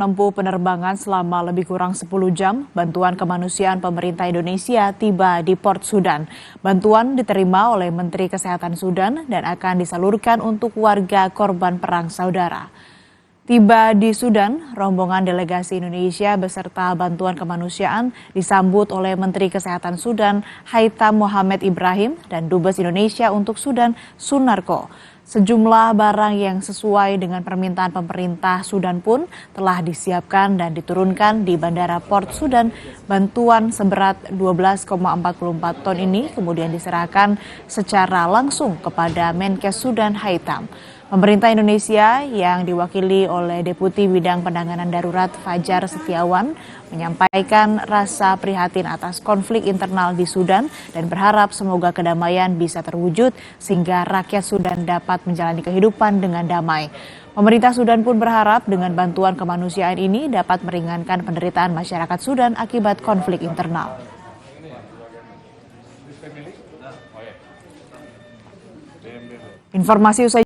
Menempuh penerbangan selama lebih kurang 10 jam, bantuan kemanusiaan pemerintah Indonesia tiba di Port Sudan. Bantuan diterima oleh Menteri Kesehatan Sudan dan akan disalurkan untuk warga korban perang saudara. Tiba di Sudan, rombongan delegasi Indonesia beserta bantuan kemanusiaan disambut oleh Menteri Kesehatan Sudan, Haitham Mohamed Ibrahim, dan Dubes Indonesia untuk Sudan, Sunarko. Sejumlah barang yang sesuai dengan permintaan pemerintah Sudan pun telah disiapkan dan diturunkan di Bandara Port Sudan. Bantuan seberat 12,44 ton ini kemudian diserahkan secara langsung kepada Menkes Sudan Haitham. Pemerintah Indonesia yang diwakili oleh Deputi Bidang Penanganan Darurat Fajar Setiawan menyampaikan rasa prihatin atas konflik internal di Sudan dan berharap semoga kedamaian bisa terwujud sehingga rakyat Sudan dapat menjalani kehidupan dengan damai. Pemerintah Sudan pun berharap dengan bantuan kemanusiaan ini dapat meringankan penderitaan masyarakat Sudan akibat konflik internal. Informasi usai